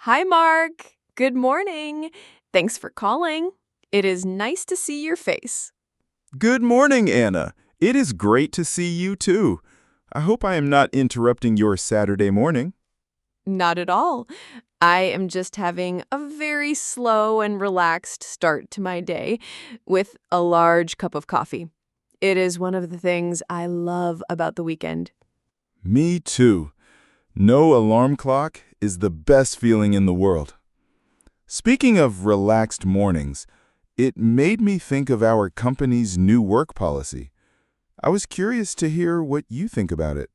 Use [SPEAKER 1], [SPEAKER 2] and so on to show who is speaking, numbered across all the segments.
[SPEAKER 1] Hi, Mark. Good morning. Thanks for calling. It is nice to see your face.
[SPEAKER 2] Good morning, Anna. It is great to see you too. I hope I am not interrupting your Saturday morning.
[SPEAKER 1] Not at all. I am just having a very slow and relaxed start to my day with a large cup of coffee. It is one of the things I love about the weekend.
[SPEAKER 2] Me too. No alarm clock is the best feeling in the world. Speaking of relaxed mornings, it made me think of our company's new work policy. I was curious to hear what you think about it.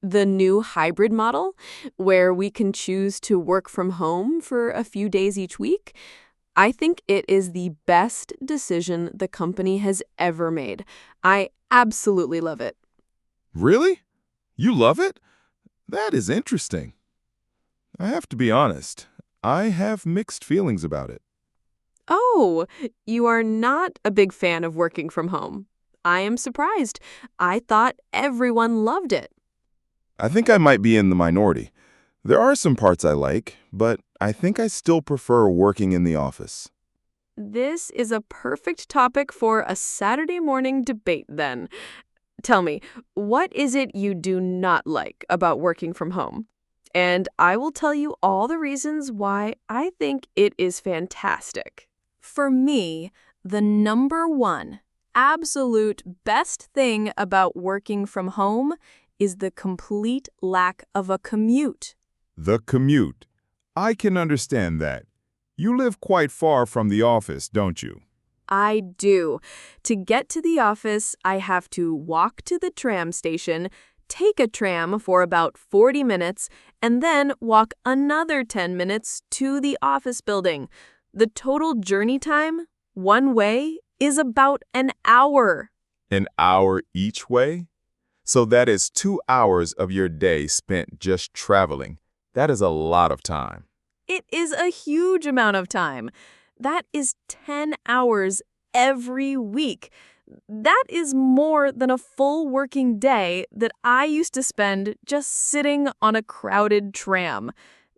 [SPEAKER 1] The new hybrid model, where we can choose to work from home for a few days each week, I think it is the best decision the company has ever made. I absolutely love it.
[SPEAKER 2] Really? You love it? That is interesting. I have to be honest. I have mixed feelings about it.
[SPEAKER 1] Oh, you are not a big fan of working from home. I am surprised. I thought everyone loved it.
[SPEAKER 2] I think I might be in the minority. There are some parts I like, but I think I still prefer working in the office.
[SPEAKER 1] This is a perfect topic for a Saturday morning debate, then. Tell me, what is it you do not like about working from home? And I will tell you all the reasons why I think it is fantastic. For me, the number one absolute best thing about working from home is the complete lack of a commute.
[SPEAKER 2] The commute. I can understand that. You live quite far from the office, don't you?
[SPEAKER 1] I do. To get to the office, I have to walk to the tram station, take a tram for about 40 minutes, and then walk another 10 minutes to the office building. The total journey time, one way, is about an hour.
[SPEAKER 2] An hour each way? So that is 2 hours of your day spent just traveling. That is a lot of time.
[SPEAKER 1] It is a huge amount of time. That is 10 hours every week. That is more than a full working day that I used to spend just sitting on a crowded tram.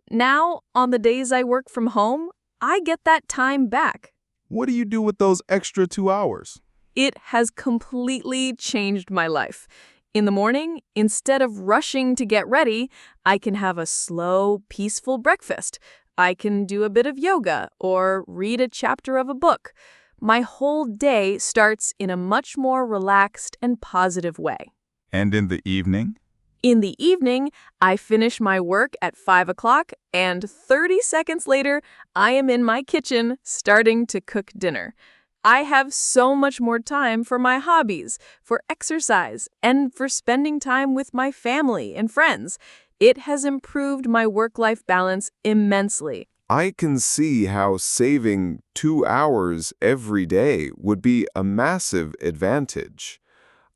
[SPEAKER 1] Now, on the days I work from home, I get that time back.
[SPEAKER 2] What do you do with those extra 2 hours?
[SPEAKER 1] It has completely changed my life. In the morning, instead of rushing to get ready, I can have a slow, peaceful breakfast. I can do a bit of yoga or read a chapter of a book. My whole day starts in a much more relaxed and positive way.
[SPEAKER 2] And in the evening?
[SPEAKER 1] In the evening, I finish my work at 5 o'clock, and 30 seconds later, I am in my kitchen starting to cook dinner. I have so much more time for my hobbies, for exercise, and for spending time with my family and friends. It has improved my work-life balance immensely.
[SPEAKER 2] I can see how saving 2 hours every day would be a massive advantage.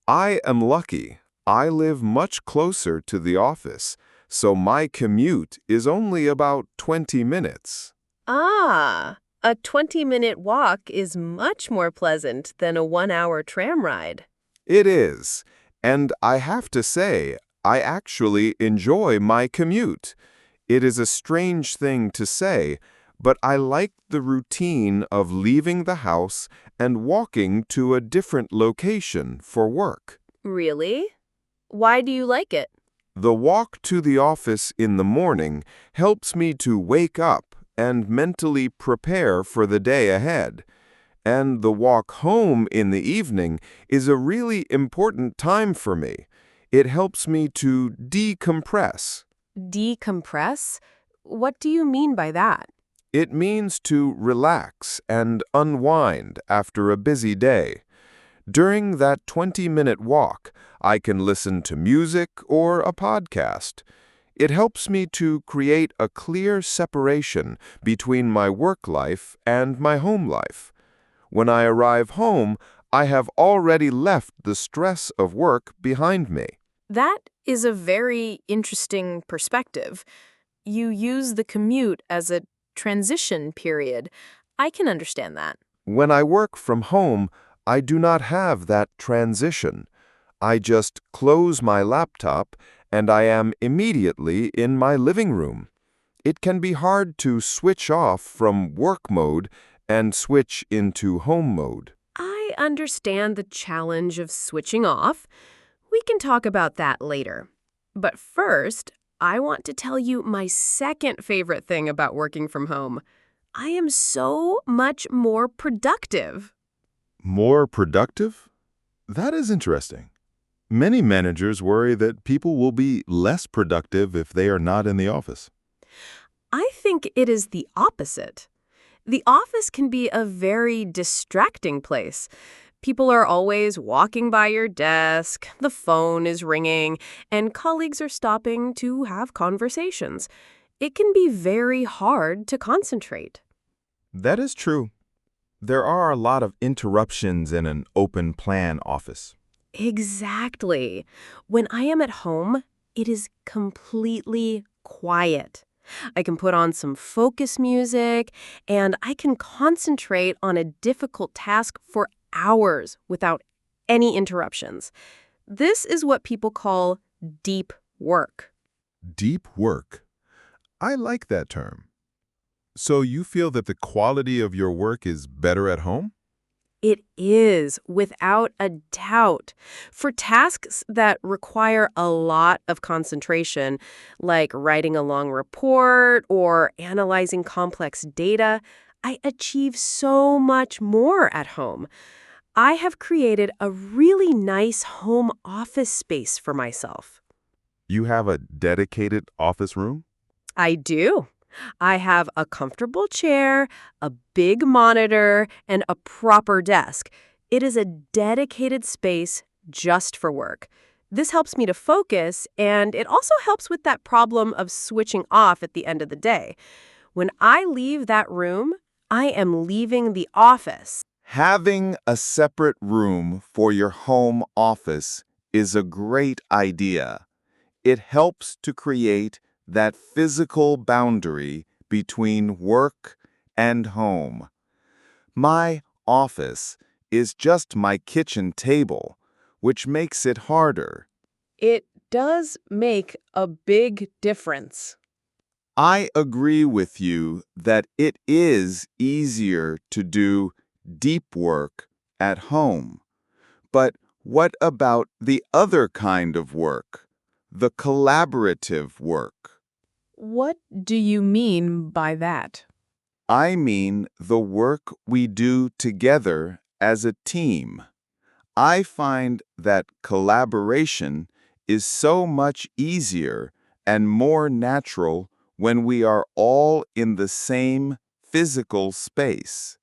[SPEAKER 2] I am lucky. I live much closer to the office, so my commute is only about 20 minutes.
[SPEAKER 1] Ah, a 20-minute walk is much more pleasant than a 1-hour tram ride.
[SPEAKER 2] It is, and I have to say, I actually enjoy my commute. It is a strange thing to say, but I like the routine of leaving the house and walking to a different location for work.
[SPEAKER 1] Really? Why do you like it?
[SPEAKER 2] The walk to the office in the morning helps me to wake up and mentally prepare for the day ahead. And the walk home in the evening is a really important time for me. It helps me to decompress.
[SPEAKER 1] Decompress? What do you mean by that?
[SPEAKER 2] It means to relax and unwind after a busy day. During that 20-minute walk, I can listen to music or a podcast. It helps me to create a clear separation between my work life and my home life. When I arrive home, I have already left the stress of work behind me.
[SPEAKER 1] That is a very interesting perspective. You use the commute as a transition period. I can understand that.
[SPEAKER 2] When I work from home, I do not have that transition. I just close my laptop and I am immediately in my living room. It can be hard to switch off from work mode and switch into home mode.
[SPEAKER 1] I understand the challenge of switching off. We can talk about that later. But first, I want to tell you my second favorite thing about working from home. I am so much more productive.
[SPEAKER 2] More productive? That is interesting. Many managers worry that people will be less productive if they are not in the office.
[SPEAKER 1] I think it is the opposite. The office can be a very distracting place. People are always walking by your desk, the phone is ringing, and colleagues are stopping to have conversations. It can be very hard to concentrate.
[SPEAKER 2] That is true. There are a lot of interruptions in an open plan office.
[SPEAKER 1] Exactly. When I am at home, it is completely quiet. I can put on some focus music, and I can concentrate on a difficult task for hours without any interruptions. This is what people call deep work.
[SPEAKER 2] Deep work. I like that term. So you feel that the quality of your work is better at home?
[SPEAKER 1] It is, without a doubt. For tasks that require a lot of concentration, like writing a long report or analyzing complex data, I achieve so much more at home. I have created a really nice home office space for myself.
[SPEAKER 2] You have a dedicated office room?
[SPEAKER 1] I do. I have a comfortable chair, a big monitor, and a proper desk. It is a dedicated space just for work. This helps me to focus, and it also helps with that problem of switching off at the end of the day. When I leave that room, I am leaving the office.
[SPEAKER 2] Having a separate room for your home office is a great idea. It helps to create that physical boundary between work and home. My office is just my kitchen table, which makes it harder.
[SPEAKER 1] It does make a big difference.
[SPEAKER 2] I agree with you that it is easier to do deep work at home. But what about the other kind of work, the collaborative work?
[SPEAKER 1] What do you mean by that?
[SPEAKER 2] I mean the work we do together as a team. I find that collaboration is so much easier and more natural when we are all in the same physical space.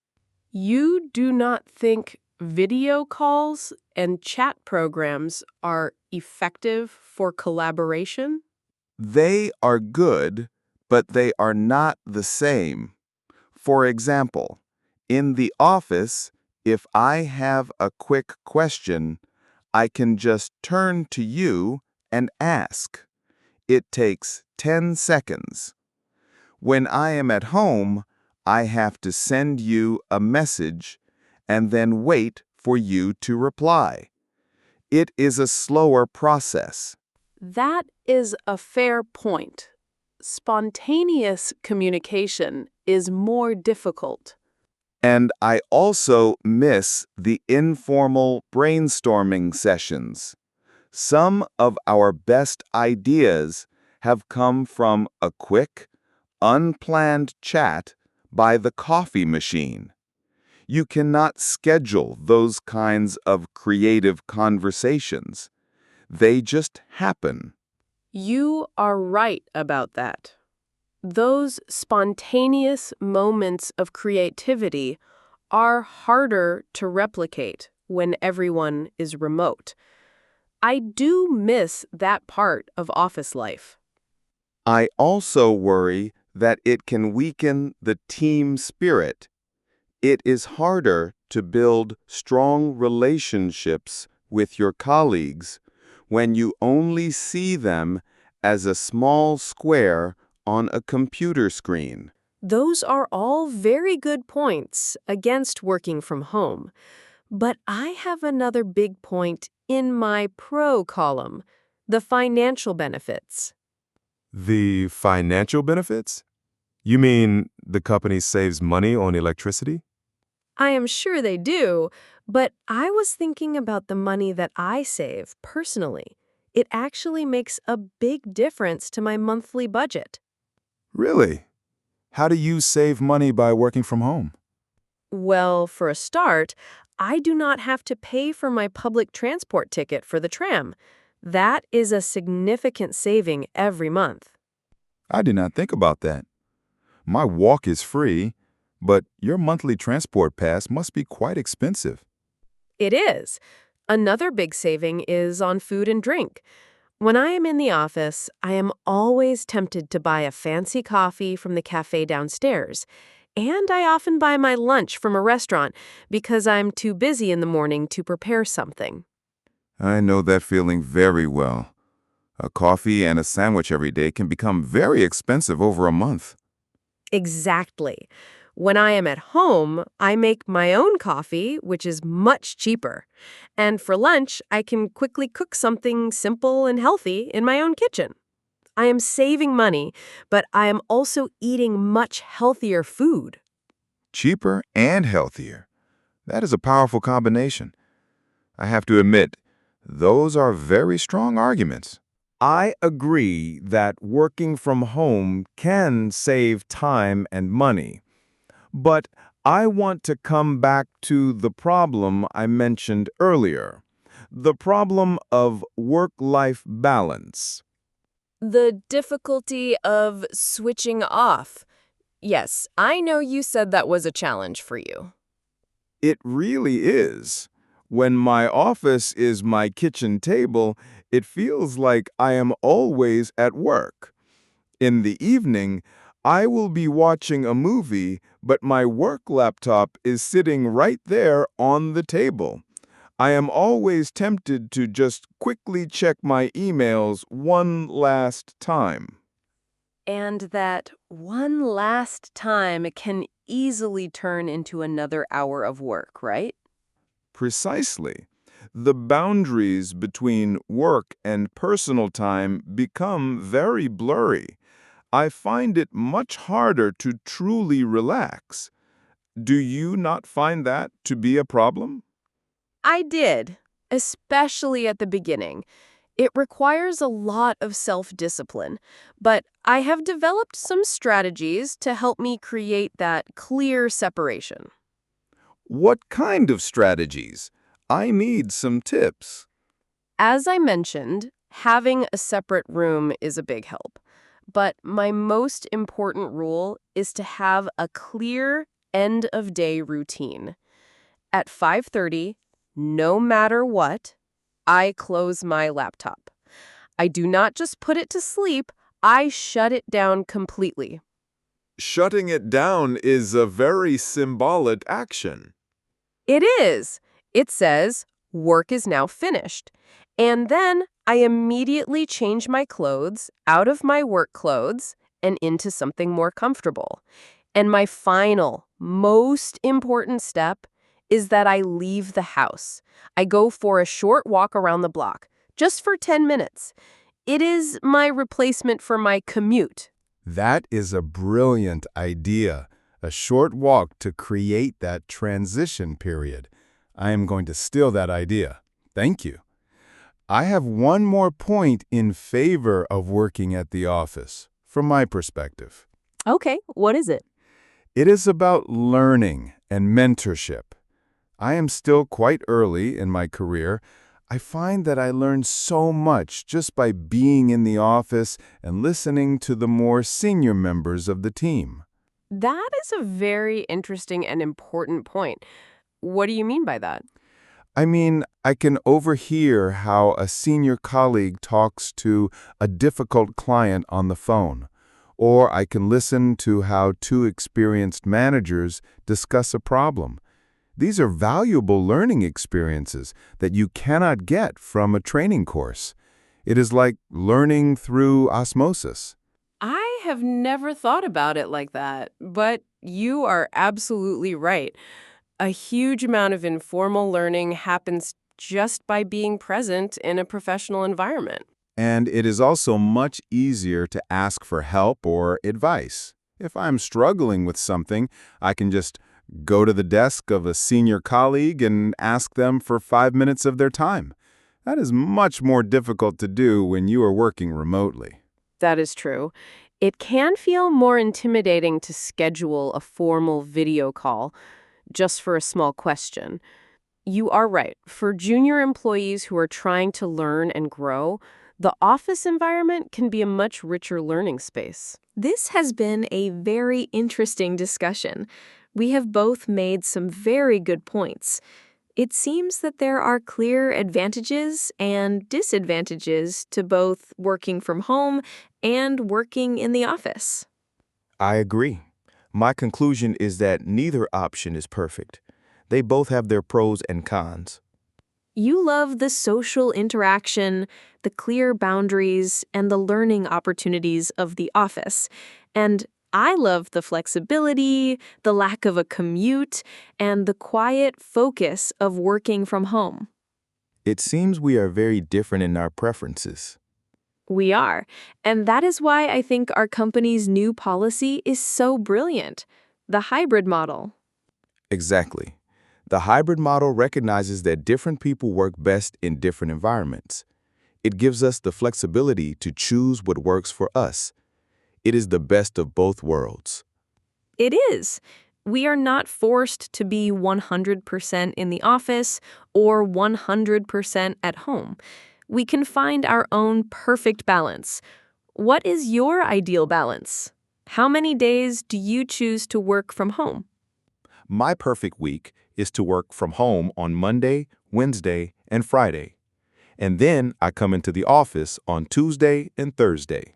[SPEAKER 1] You do not think video calls and chat programs are effective for collaboration?
[SPEAKER 2] They are good, but they are not the same. For example, in the office, if I have a quick question, I can just turn to you and ask. It takes 10 seconds. When I am at home, I have to send you a message and then wait for you to reply. It is a slower process.
[SPEAKER 1] That is a fair point. Spontaneous communication is more difficult.
[SPEAKER 2] And I also miss the informal brainstorming sessions. Some of our best ideas have come from a quick, unplanned chat by the coffee machine. You cannot schedule those kinds of creative conversations. They just happen.
[SPEAKER 1] You are right about that. Those spontaneous moments of creativity are harder to replicate when everyone is remote. I do miss that part of office life.
[SPEAKER 2] I also worry that it can weaken the team spirit. It is harder to build strong relationships with your colleagues when you only see them as a small square on a computer screen.
[SPEAKER 1] Those are all very good points against working from home. But I have another big point in my pro column, the financial benefits.
[SPEAKER 2] The financial benefits? You mean the company saves money on electricity?
[SPEAKER 1] I am sure they do, but I was thinking about the money that I save personally. It actually makes a big difference to my monthly budget.
[SPEAKER 2] Really? How do you save money by working from home?
[SPEAKER 1] Well, for a start, I do not have to pay for my public transport ticket for the tram. That is a significant saving every month.
[SPEAKER 2] I did not think about that. My walk is free, but your monthly transport pass must be quite expensive.
[SPEAKER 1] It is. Another big saving is on food and drink. When I am in the office, I am always tempted to buy a fancy coffee from the cafe downstairs. And I often buy my lunch from a restaurant because I'm too busy in the morning to prepare something.
[SPEAKER 2] I know that feeling very well. A coffee and a sandwich every day can become very expensive over a month.
[SPEAKER 1] Exactly. When I am at home, I make my own coffee, which is much cheaper. And for lunch, I can quickly cook something simple and healthy in my own kitchen. I am saving money, but I am also eating much healthier food.
[SPEAKER 2] Cheaper and healthier. That is a powerful combination. I have to admit, those are very strong arguments.
[SPEAKER 3] I agree that working from home can save time and money, but I want to come back to the problem I mentioned earlier, the problem of work-life balance.
[SPEAKER 1] The difficulty of switching off. Yes, I know you said that was a challenge for you.
[SPEAKER 3] It really is. When my office is my kitchen table, it feels like I am always at work. In the evening, I will be watching a movie, but my work laptop is sitting right there on the table. I am always tempted to just quickly check my emails one last time.
[SPEAKER 1] And that one last time can easily turn into another hour of work, right?
[SPEAKER 3] Precisely. The boundaries between work and personal time become very blurry. I find it much harder to truly relax. Do you not find that to be a problem?
[SPEAKER 1] I did, especially at the beginning. It requires a lot of self-discipline, but I have developed some strategies to help me create that clear separation.
[SPEAKER 3] What kind of strategies? I need some tips.
[SPEAKER 1] As I mentioned, having a separate room is a big help. But my most important rule is to have a clear end-of-day routine. At 5:30, no matter what, I close my laptop. I do not just put it to sleep, I shut it down completely.
[SPEAKER 3] Shutting it down is a very symbolic action.
[SPEAKER 1] It is. It says, work is now finished. And then I immediately change my clothes out of my work clothes and into something more comfortable. And my final, most important step is that I leave the house. I go for a short walk around the block, just for 10 minutes. It is my replacement for my commute.
[SPEAKER 3] That is a brilliant idea. A short walk to create that transition period. I am going to steal that idea. Thank you. I have one more point in favor of working at the office, from my perspective.
[SPEAKER 1] Okay, what is it?
[SPEAKER 3] It is about learning and mentorship. I am still quite early in my career. I find that I learn so much just by being in the office and listening to the more senior members of the team.
[SPEAKER 1] That is a very interesting and important point. What do you mean by that?
[SPEAKER 3] I mean, I can overhear how a senior colleague talks to a difficult client on the phone, or I can listen to how two experienced managers discuss a problem. These are valuable learning experiences that you cannot get from a training course. It is like learning through osmosis.
[SPEAKER 1] I have never thought about it like that, but you are absolutely right. A huge amount of informal learning happens just by being present in a professional environment.
[SPEAKER 3] And it is also much easier to ask for help or advice. If I'm struggling with something, I can just go to the desk of a senior colleague and ask them for 5 minutes of their time. That is much more difficult to do when you are working remotely.
[SPEAKER 1] That is true. It can feel more intimidating to schedule a formal video call just for a small question. You are right. For junior employees who are trying to learn and grow, the office environment can be a much richer learning space. This has been a very interesting discussion. We have both made some very good points. It seems that there are clear advantages and disadvantages to both working from home and working in the office.
[SPEAKER 4] I agree. My conclusion is that neither option is perfect. They both have their pros and cons.
[SPEAKER 1] You love the social interaction, the clear boundaries, and the learning opportunities of the office. And I love the flexibility, the lack of a commute, and the quiet focus of working from home.
[SPEAKER 4] It seems we are very different in our preferences.
[SPEAKER 1] We are. And that is why I think our company's new policy is so brilliant. The hybrid model.
[SPEAKER 4] Exactly. The hybrid model recognizes that different people work best in different environments. It gives us the flexibility to choose what works for us. It is the best of both worlds.
[SPEAKER 1] It is. We are not forced to be 100% in the office or 100% at home. We can find our own perfect balance. What is your ideal balance? How many days do you choose to work from home?
[SPEAKER 4] My perfect week is to work from home on Monday, Wednesday, and Friday. And then I come into the office on Tuesday and Thursday.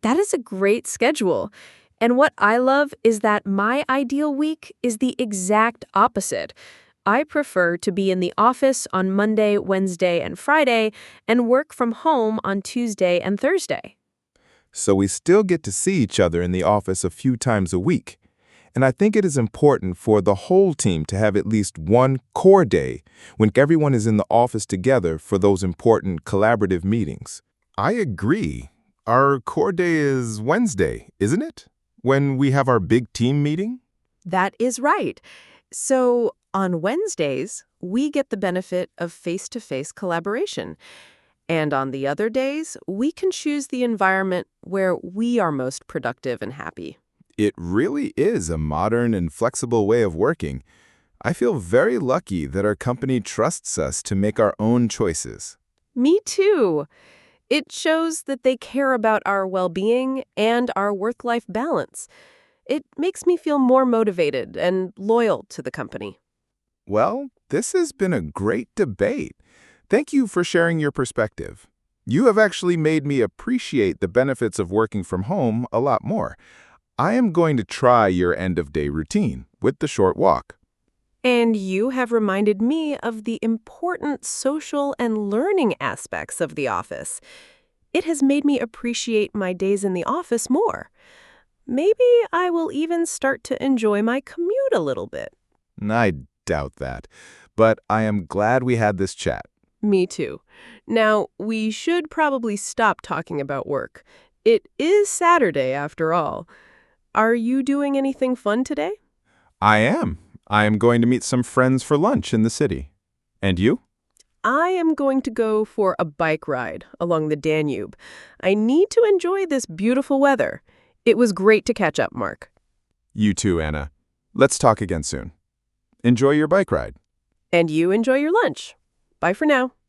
[SPEAKER 1] That is a great schedule. And what I love is that my ideal week is the exact opposite. I prefer to be in the office on Monday, Wednesday, and Friday, and work from home on Tuesday and Thursday.
[SPEAKER 4] So we still get to see each other in the office a few times a week. And I think it is important for the whole team to have at least one core day when everyone is in the office together for those important collaborative meetings.
[SPEAKER 3] I agree. Our core day is Wednesday, isn't it? When we have our big team meeting?
[SPEAKER 1] That is right. So on Wednesdays, we get the benefit of face-to-face collaboration. And on the other days, we can choose the environment where we are most productive and happy.
[SPEAKER 3] It really is a modern and flexible way of working. I feel very lucky that our company trusts us to make our own choices.
[SPEAKER 1] Me too. It shows that they care about our well-being and our work-life balance. It makes me feel more motivated and loyal to the company.
[SPEAKER 3] Well, this has been a great debate. Thank you for sharing your perspective. You have actually made me appreciate the benefits of working from home a lot more. I am going to try your end-of-day routine with the short walk.
[SPEAKER 1] And you have reminded me of the important social and learning aspects of the office. It has made me appreciate my days in the office more. Maybe I will even start to enjoy my commute a little bit.
[SPEAKER 3] I doubt that, but I am glad we had this chat.
[SPEAKER 1] Me too. Now, we should probably stop talking about work. It is Saturday, after all. Are you doing anything fun today?
[SPEAKER 3] I am. I am going to meet some friends for lunch in the city. And you?
[SPEAKER 1] I am going to go for a bike ride along the Danube. I need to enjoy this beautiful weather. It was great to catch up, Mark.
[SPEAKER 3] You too, Anna. Let's talk again soon. Enjoy your bike ride.
[SPEAKER 1] And you enjoy your lunch. Bye for now.